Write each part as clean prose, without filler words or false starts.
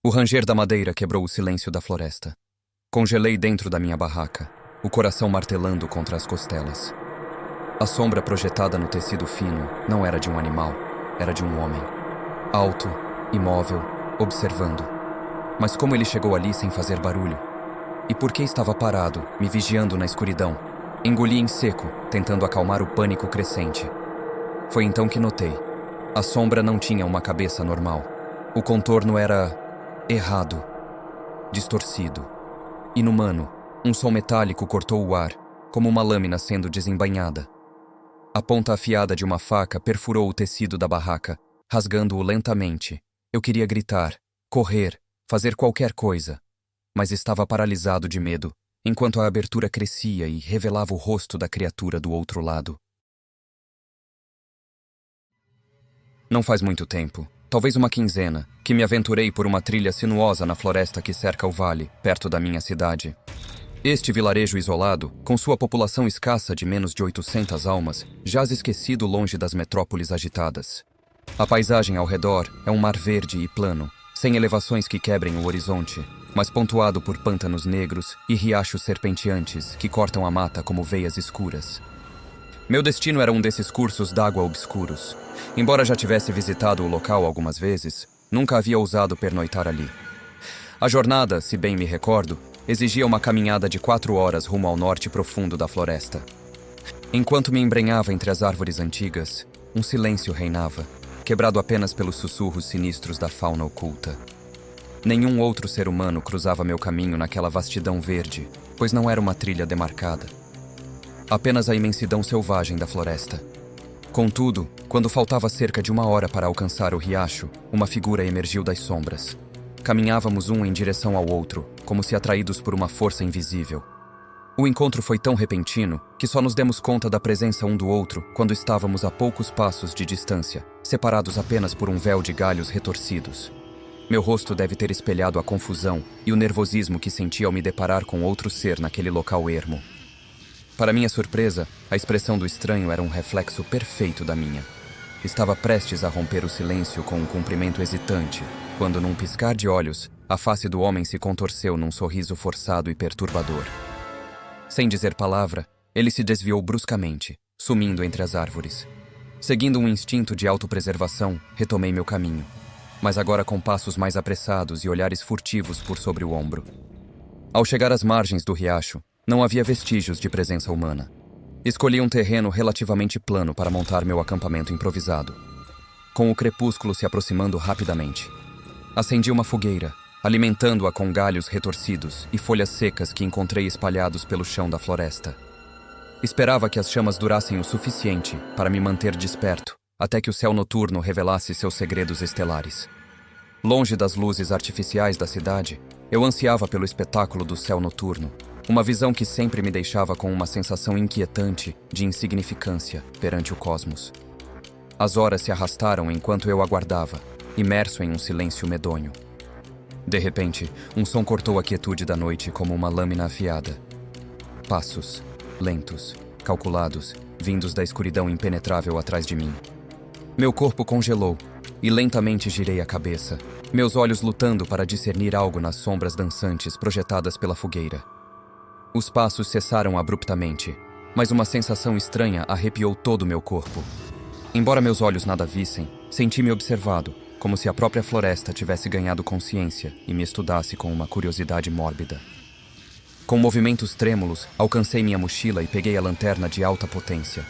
O ranger da madeira quebrou o silêncio da floresta. Congelei dentro da minha barraca, o coração martelando contra as costelas. A sombra projetada no tecido fino não era de um animal, era de um homem. Alto, imóvel, observando. Mas como ele chegou ali sem fazer barulho? E por que estava parado, me vigiando na escuridão? Engoli em seco, tentando acalmar o pânico crescente. Foi então que notei. A sombra não tinha uma cabeça normal. O contorno era errado, distorcido, inumano. Um som metálico cortou o ar, como uma lâmina sendo desembainhada. A ponta afiada de uma faca perfurou o tecido da barraca, rasgando-o lentamente. Eu queria gritar, correr, fazer qualquer coisa, mas estava paralisado de medo, enquanto a abertura crescia e revelava o rosto da criatura do outro lado. Não faz muito tempo, talvez uma quinzena, que me aventurei por uma trilha sinuosa na floresta que cerca o vale, perto da minha cidade. Este vilarejo isolado, com sua população escassa de menos de 800 almas, jaz esquecido longe das metrópoles agitadas. A paisagem ao redor é um mar verde e plano, sem elevações que quebrem o horizonte, mas pontuado por pântanos negros e riachos serpenteantes que cortam a mata como veias escuras. Meu destino era um desses cursos d'água obscuros. Embora já tivesse visitado o local algumas vezes, nunca havia ousado pernoitar ali. A jornada, se bem me recordo, exigia uma caminhada de 4 horas rumo ao norte profundo da floresta. Enquanto me embrenhava entre as árvores antigas, um silêncio reinava, quebrado apenas pelos sussurros sinistros da fauna oculta. Nenhum outro ser humano cruzava meu caminho naquela vastidão verde, pois não era uma trilha demarcada. Apenas a imensidão selvagem da floresta. Contudo, quando faltava cerca de 1 hora para alcançar o riacho, uma figura emergiu das sombras. Caminhávamos um em direção ao outro, como se atraídos por uma força invisível. O encontro foi tão repentino que só nos demos conta da presença um do outro quando estávamos a poucos passos de distância, separados apenas por um véu de galhos retorcidos. Meu rosto deve ter espelhado a confusão e o nervosismo que senti ao me deparar com outro ser naquele local ermo. Para minha surpresa, a expressão do estranho era um reflexo perfeito da minha. Estava prestes a romper o silêncio com um cumprimento hesitante, quando num piscar de olhos, a face do homem se contorceu num sorriso forçado e perturbador. Sem dizer palavra, ele se desviou bruscamente, sumindo entre as árvores. Seguindo um instinto de autopreservação, retomei meu caminho, mas agora com passos mais apressados e olhares furtivos por sobre o ombro. Ao chegar às margens do riacho, não havia vestígios de presença humana. Escolhi um terreno relativamente plano para montar meu acampamento improvisado. Com o crepúsculo se aproximando rapidamente, acendi uma fogueira, alimentando-a com galhos retorcidos e folhas secas que encontrei espalhados pelo chão da floresta. Esperava que as chamas durassem o suficiente para me manter desperto, até que o céu noturno revelasse seus segredos estelares. Longe das luzes artificiais da cidade, eu ansiava pelo espetáculo do céu noturno, uma visão que sempre me deixava com uma sensação inquietante de insignificância perante o cosmos. As horas se arrastaram enquanto eu aguardava, imerso em um silêncio medonho. De repente, um som cortou a quietude da noite como uma lâmina afiada. Passos, lentos, calculados, vindos da escuridão impenetrável atrás de mim. Meu corpo congelou e lentamente girei a cabeça, meus olhos lutando para discernir algo nas sombras dançantes projetadas pela fogueira. Os passos cessaram abruptamente, mas uma sensação estranha arrepiou todo o meu corpo. Embora meus olhos nada vissem, senti-me observado, como se a própria floresta tivesse ganhado consciência e me estudasse com uma curiosidade mórbida. Com movimentos trêmulos, alcancei minha mochila e peguei a lanterna de alta potência.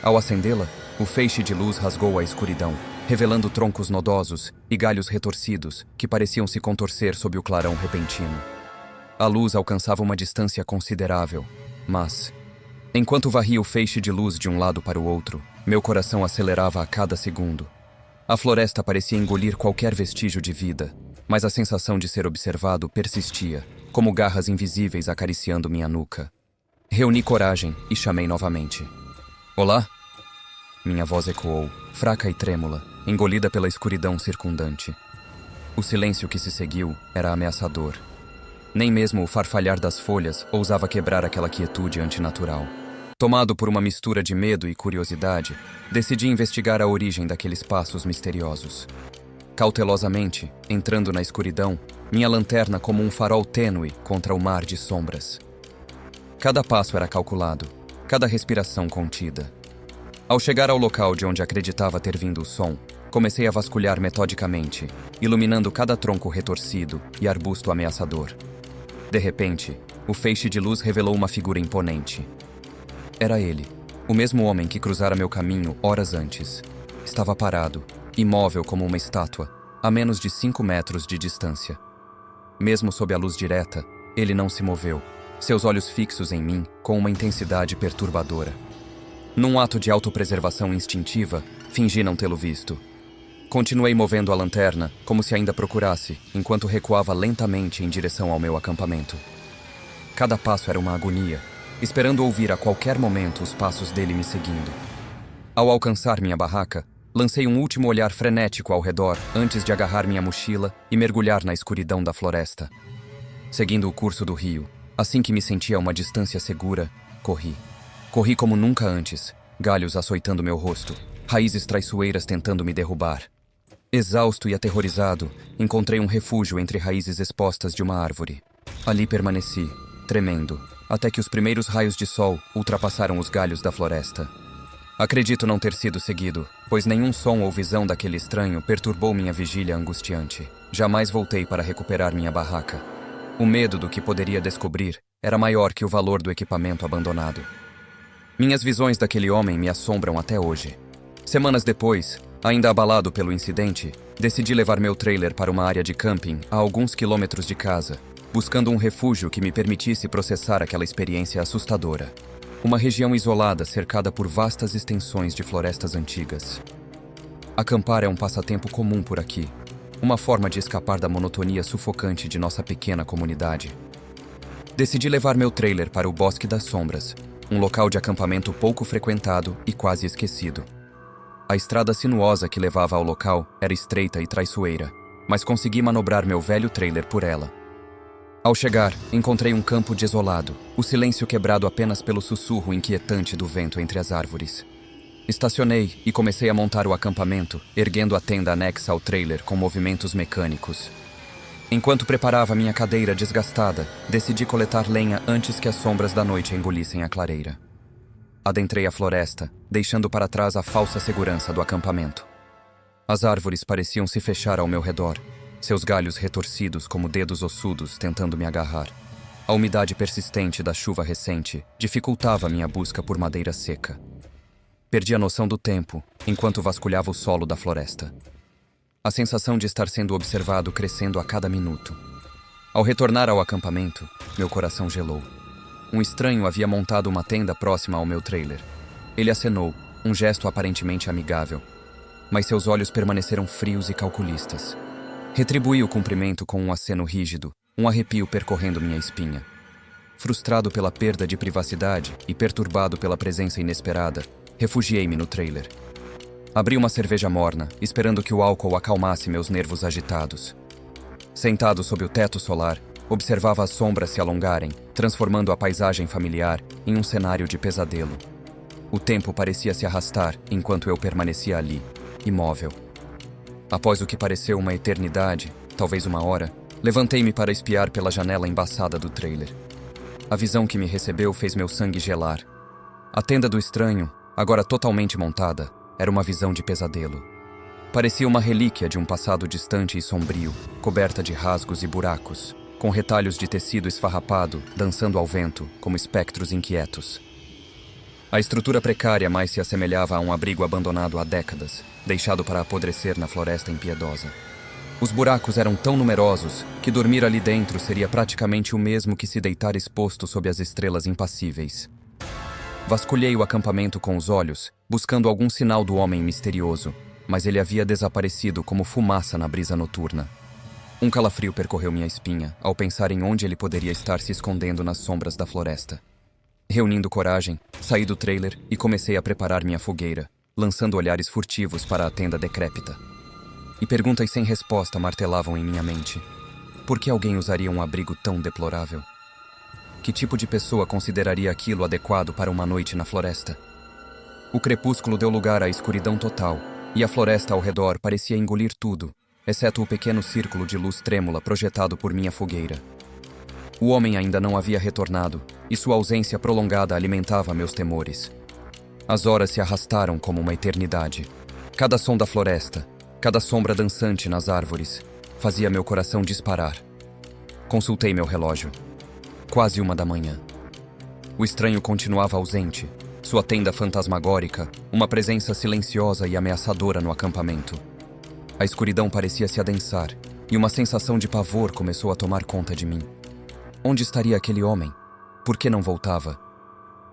Ao acendê-la, o feixe de luz rasgou a escuridão, revelando troncos nodosos e galhos retorcidos que pareciam se contorcer sob o clarão repentino. A luz alcançava uma distância considerável, mas, enquanto varria o feixe de luz de um lado para o outro, meu coração acelerava a cada segundo. A floresta parecia engolir qualquer vestígio de vida, mas a sensação de ser observado persistia, como garras invisíveis acariciando minha nuca. Reuni coragem e chamei novamente. Olá? Minha voz ecoou, fraca e trêmula, engolida pela escuridão circundante. O silêncio que se seguiu era ameaçador. Nem mesmo o farfalhar das folhas ousava quebrar aquela quietude antinatural. Tomado por uma mistura de medo e curiosidade, decidi investigar a origem daqueles passos misteriosos. Cautelosamente, entrando na escuridão, minha lanterna como um farol tênue contra o mar de sombras. Cada passo era calculado, cada respiração contida. Ao chegar ao local de onde acreditava ter vindo o som, comecei a vasculhar metodicamente, iluminando cada tronco retorcido e arbusto ameaçador. De repente, o feixe de luz revelou uma figura imponente. Era ele, o mesmo homem que cruzara meu caminho horas antes. Estava parado, imóvel como uma estátua, a menos de 5 metros de distância. Mesmo sob a luz direta, ele não se moveu, seus olhos fixos em mim com uma intensidade perturbadora. Num ato de autopreservação instintiva, fingi não tê-lo visto. Continuei movendo a lanterna, como se ainda procurasse, enquanto recuava lentamente em direção ao meu acampamento. Cada passo era uma agonia, esperando ouvir a qualquer momento os passos dele me seguindo. Ao alcançar minha barraca, lancei um último olhar frenético ao redor antes de agarrar minha mochila e mergulhar na escuridão da floresta. Seguindo o curso do rio, assim que me sentia a uma distância segura, corri. Corri como nunca antes, galhos açoitando meu rosto, raízes traiçoeiras tentando me derrubar. Exausto e aterrorizado, encontrei um refúgio entre raízes expostas de uma árvore. Ali permaneci, tremendo, até que os primeiros raios de sol ultrapassaram os galhos da floresta. Acredito não ter sido seguido, pois nenhum som ou visão daquele estranho perturbou minha vigília angustiante. Jamais voltei para recuperar minha barraca. O medo do que poderia descobrir era maior que o valor do equipamento abandonado. Minhas visões daquele homem me assombram até hoje. Semanas depois, ainda abalado pelo incidente, decidi levar meu trailer para uma área de camping a alguns quilômetros de casa, buscando um refúgio que me permitisse processar aquela experiência assustadora. Uma região isolada cercada por vastas extensões de florestas antigas. Acampar é um passatempo comum por aqui, uma forma de escapar da monotonia sufocante de nossa pequena comunidade. Decidi levar meu trailer para o Bosque das Sombras, um local de acampamento pouco frequentado e quase esquecido. A estrada sinuosa que levava ao local era estreita e traiçoeira, mas consegui manobrar meu velho trailer por ela. Ao chegar, encontrei um campo desolado, o silêncio quebrado apenas pelo sussurro inquietante do vento entre as árvores. Estacionei e comecei a montar o acampamento, erguendo a tenda anexa ao trailer com movimentos mecânicos. Enquanto preparava minha cadeira desgastada, decidi coletar lenha antes que as sombras da noite engolissem a clareira. Adentrei a floresta, deixando para trás a falsa segurança do acampamento. As árvores pareciam se fechar ao meu redor, seus galhos retorcidos como dedos ossudos tentando me agarrar. A umidade persistente da chuva recente dificultava minha busca por madeira seca. Perdi a noção do tempo enquanto vasculhava o solo da floresta. A sensação de estar sendo observado crescendo a cada minuto. Ao retornar ao acampamento, meu coração gelou. Um estranho havia montado uma tenda próxima ao meu trailer. Ele acenou, um gesto aparentemente amigável. Mas seus olhos permaneceram frios e calculistas. Retribuí o cumprimento com um aceno rígido, um arrepio percorrendo minha espinha. Frustrado pela perda de privacidade e perturbado pela presença inesperada, refugiei-me no trailer. Abri uma cerveja morna, esperando que o álcool acalmasse meus nervos agitados. Sentado sob o teto solar, observava as sombras se alongarem, transformando a paisagem familiar em um cenário de pesadelo. O tempo parecia se arrastar enquanto eu permanecia ali, imóvel. Após o que pareceu uma eternidade, talvez uma hora, levantei-me para espiar pela janela embaçada do trailer. A visão que me recebeu fez meu sangue gelar. A tenda do estranho, agora totalmente montada, era uma visão de pesadelo. Parecia uma relíquia de um passado distante e sombrio, coberta de rasgos e buracos, com retalhos de tecido esfarrapado, dançando ao vento, como espectros inquietos. A estrutura precária mais se assemelhava a um abrigo abandonado há décadas, deixado para apodrecer na floresta impiedosa. Os buracos eram tão numerosos que dormir ali dentro seria praticamente o mesmo que se deitar exposto sob as estrelas impassíveis. Vasculhei o acampamento com os olhos, buscando algum sinal do homem misterioso, mas ele havia desaparecido como fumaça na brisa noturna. Um calafrio percorreu minha espinha ao pensar em onde ele poderia estar se escondendo nas sombras da floresta. Reunindo coragem, saí do trailer e comecei a preparar minha fogueira, lançando olhares furtivos para a tenda decrépita. E perguntas sem resposta martelavam em minha mente. Por que alguém usaria um abrigo tão deplorável? Que tipo de pessoa consideraria aquilo adequado para uma noite na floresta? O crepúsculo deu lugar à escuridão total, e a floresta ao redor parecia engolir tudo, exceto o pequeno círculo de luz trêmula projetado por minha fogueira. O homem ainda não havia retornado, e sua ausência prolongada alimentava meus temores. As horas se arrastaram como uma eternidade. Cada som da floresta, cada sombra dançante nas árvores, fazia meu coração disparar. Consultei meu relógio. Quase 1 da manhã. O estranho continuava ausente, sua tenda fantasmagórica, uma presença silenciosa e ameaçadora no acampamento. A escuridão parecia se adensar, e uma sensação de pavor começou a tomar conta de mim. Onde estaria aquele homem? Por que não voltava?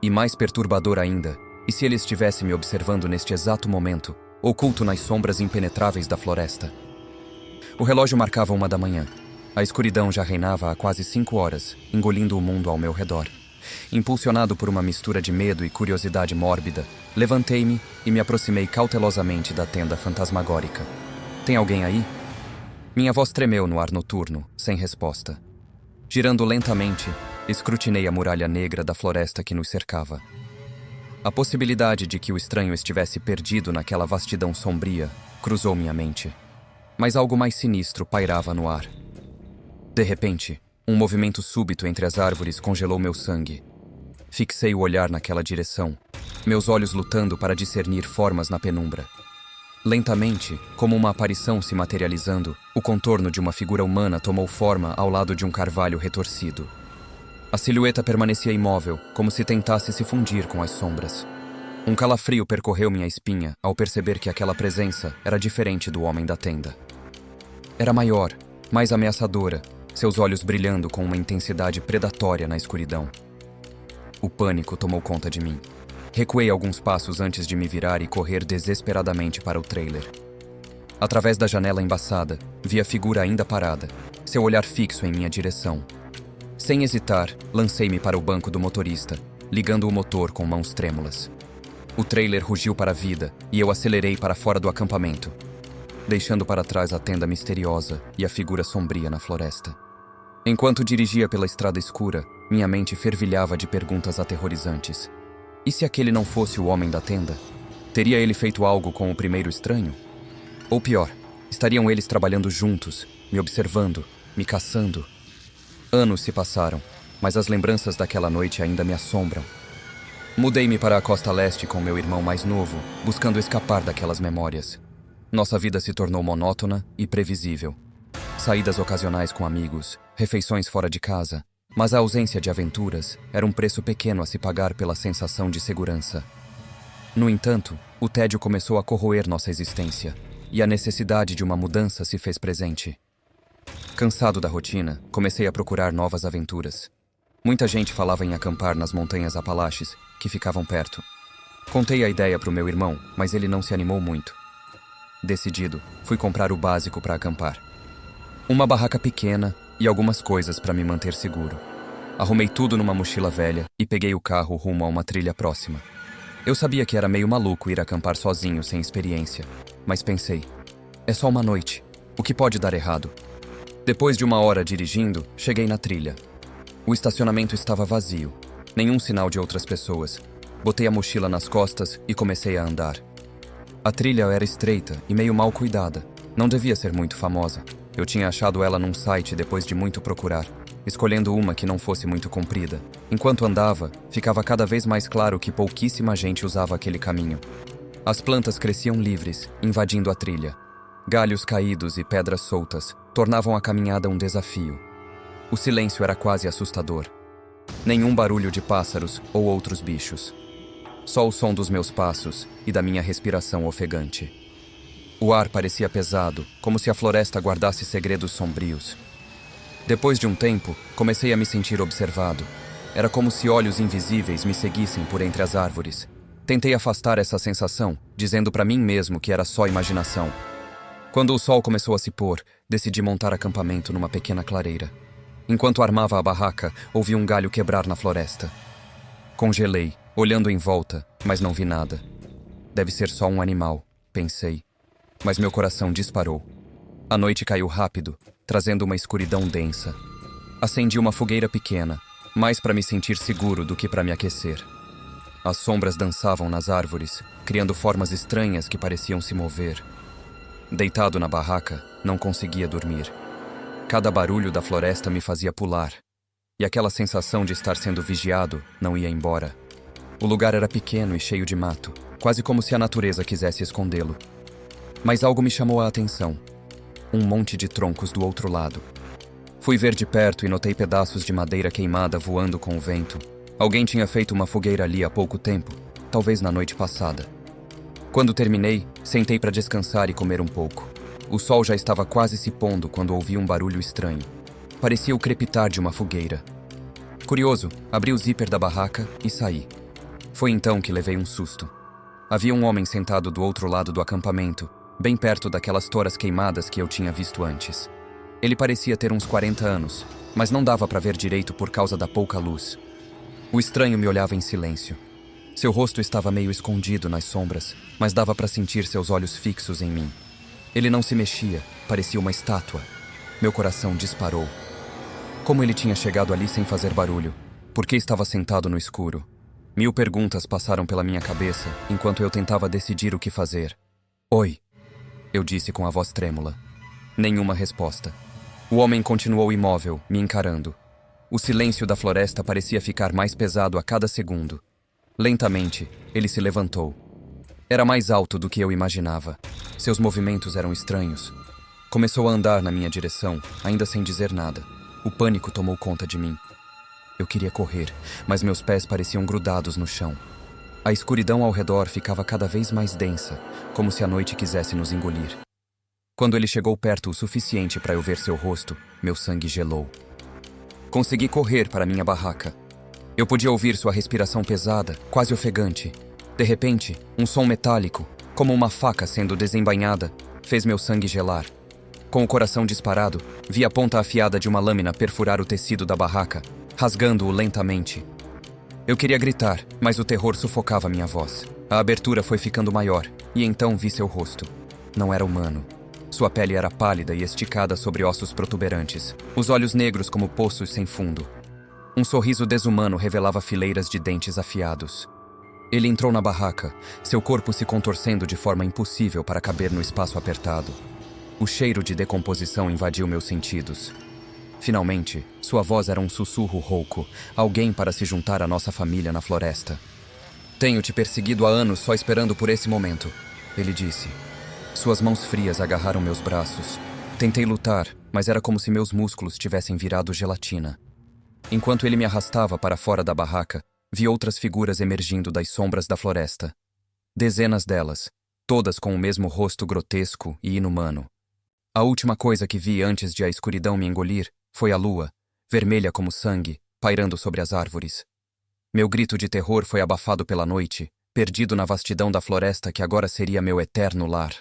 E mais perturbador ainda, e se ele estivesse me observando neste exato momento, oculto nas sombras impenetráveis da floresta? O relógio marcava 1 da manhã. A escuridão já reinava há quase 5 horas, engolindo o mundo ao meu redor. Impulsionado por uma mistura de medo e curiosidade mórbida, levantei-me e me aproximei cautelosamente da tenda fantasmagórica. Tem alguém aí? Minha voz tremeu no ar noturno, sem resposta. Girando lentamente, escrutinei a muralha negra da floresta que nos cercava. A possibilidade de que o estranho estivesse perdido naquela vastidão sombria cruzou minha mente. Mas algo mais sinistro pairava no ar. De repente, um movimento súbito entre as árvores congelou meu sangue. Fixei o olhar naquela direção, meus olhos lutando para discernir formas na penumbra. Lentamente, como uma aparição se materializando, o contorno de uma figura humana tomou forma ao lado de um carvalho retorcido. A silhueta permanecia imóvel, como se tentasse se fundir com as sombras. Um calafrio percorreu minha espinha ao perceber que aquela presença era diferente do homem da tenda. Era maior, mais ameaçadora, seus olhos brilhando com uma intensidade predatória na escuridão. O pânico tomou conta de mim. Recuei alguns passos antes de me virar e correr desesperadamente para o trailer. Através da janela embaçada, vi a figura ainda parada, seu olhar fixo em minha direção. Sem hesitar, lancei-me para o banco do motorista, ligando o motor com mãos trêmulas. O trailer rugiu para a vida e eu acelerei para fora do acampamento, deixando para trás a tenda misteriosa e a figura sombria na floresta. Enquanto dirigia pela estrada escura, minha mente fervilhava de perguntas aterrorizantes. E se aquele não fosse o homem da tenda? Teria ele feito algo com o primeiro estranho? Ou pior, estariam eles trabalhando juntos, me observando, me caçando? Anos se passaram, mas as lembranças daquela noite ainda me assombram. Mudei-me para a costa leste com meu irmão mais novo, buscando escapar daquelas memórias. Nossa vida se tornou monótona e previsível. Saídas ocasionais com amigos, refeições fora de casa, mas a ausência de aventuras era um preço pequeno a se pagar pela sensação de segurança. No entanto, o tédio começou a corroer nossa existência, e a necessidade de uma mudança se fez presente. Cansado da rotina, comecei a procurar novas aventuras. Muita gente falava em acampar nas montanhas Apalaches, que ficavam perto. Contei a ideia para o meu irmão, mas ele não se animou muito. Decidido, fui comprar o básico para acampar. Uma barraca pequena e algumas coisas para me manter seguro. Arrumei tudo numa mochila velha e peguei o carro rumo a uma trilha próxima. Eu sabia que era meio maluco ir acampar sozinho sem experiência, mas pensei, é só uma noite, o que pode dar errado? Depois de 1 hora dirigindo, cheguei na trilha. O estacionamento estava vazio, nenhum sinal de outras pessoas. Botei a mochila nas costas e comecei a andar. A trilha era estreita e meio mal cuidada, não devia ser muito famosa. Eu tinha achado ela num site depois de muito procurar, escolhendo uma que não fosse muito comprida. Enquanto andava, ficava cada vez mais claro que pouquíssima gente usava aquele caminho. As plantas cresciam livres, invadindo a trilha. Galhos caídos e pedras soltas tornavam a caminhada um desafio. O silêncio era quase assustador. Nenhum barulho de pássaros ou outros bichos. Só o som dos meus passos e da minha respiração ofegante. O ar parecia pesado, como se a floresta guardasse segredos sombrios. Depois de um tempo, comecei a me sentir observado. Era como se olhos invisíveis me seguissem por entre as árvores. Tentei afastar essa sensação, dizendo para mim mesmo que era só imaginação. Quando o sol começou a se pôr, decidi montar acampamento numa pequena clareira. Enquanto armava a barraca, ouvi um galho quebrar na floresta. Congelei, olhando em volta, mas não vi nada. Deve ser só um animal, pensei. Mas meu coração disparou. A noite caiu rápido, trazendo uma escuridão densa. Acendi uma fogueira pequena, mais para me sentir seguro do que para me aquecer. As sombras dançavam nas árvores, criando formas estranhas que pareciam se mover. Deitado na barraca, não conseguia dormir. Cada barulho da floresta me fazia pular, e aquela sensação de estar sendo vigiado não ia embora. O lugar era pequeno e cheio de mato, quase como se a natureza quisesse escondê-lo. Mas algo me chamou a atenção. Um monte de troncos do outro lado. Fui ver de perto e notei pedaços de madeira queimada voando com o vento. Alguém tinha feito uma fogueira ali há pouco tempo, talvez na noite passada. Quando terminei, sentei para descansar e comer um pouco. O sol já estava quase se pondo quando ouvi um barulho estranho. Parecia o crepitar de uma fogueira. Curioso, abri o zíper da barraca e saí. Foi então que levei um susto. Havia um homem sentado do outro lado do acampamento, bem perto daquelas toras queimadas que eu tinha visto antes. Ele parecia ter uns 40 anos, mas não dava para ver direito por causa da pouca luz. O estranho me olhava em silêncio. Seu rosto estava meio escondido nas sombras, mas dava para sentir seus olhos fixos em mim. Ele não se mexia, parecia uma estátua. Meu coração disparou. Como ele tinha chegado ali sem fazer barulho? Por que estava sentado no escuro? 1000 perguntas passaram pela minha cabeça enquanto eu tentava decidir o que fazer. Oi, eu disse com a voz trêmula. Nenhuma resposta. O homem continuou imóvel, me encarando. O silêncio da floresta parecia ficar mais pesado a cada segundo. Lentamente, ele se levantou. Era mais alto do que eu imaginava. Seus movimentos eram estranhos. Começou a andar na minha direção, ainda sem dizer nada. O pânico tomou conta de mim. Eu queria correr, mas meus pés pareciam grudados no chão. A escuridão ao redor ficava cada vez mais densa, como se a noite quisesse nos engolir. Quando ele chegou perto o suficiente para eu ver seu rosto, meu sangue gelou. Consegui correr para minha barraca. Eu podia ouvir sua respiração pesada, quase ofegante. De repente, um som metálico, como uma faca sendo desembainhada, fez meu sangue gelar. Com o coração disparado, vi a ponta afiada de uma lâmina perfurar o tecido da barraca, rasgando-o lentamente. Eu queria gritar, mas o terror sufocava minha voz. A abertura foi ficando maior, e então vi seu rosto. Não era humano. Sua pele era pálida e esticada sobre ossos protuberantes, os olhos negros como poços sem fundo. Um sorriso desumano revelava fileiras de dentes afiados. Ele entrou na barraca, seu corpo se contorcendo de forma impossível para caber no espaço apertado. O cheiro de decomposição invadiu meus sentidos. Finalmente, sua voz era um sussurro rouco, alguém para se juntar à nossa família na floresta. Tenho te perseguido há anos só esperando por esse momento, ele disse. Suas mãos frias agarraram meus braços. Tentei lutar, mas era como se meus músculos tivessem virado gelatina. Enquanto ele me arrastava para fora da barraca, vi outras figuras emergindo das sombras da floresta. Dezenas delas, todas com o mesmo rosto grotesco e inumano. A última coisa que vi antes de a escuridão me engolir foi a lua, vermelha como sangue, pairando sobre as árvores. Meu grito de terror foi abafado pela noite, perdido na vastidão da floresta que agora seria meu eterno lar.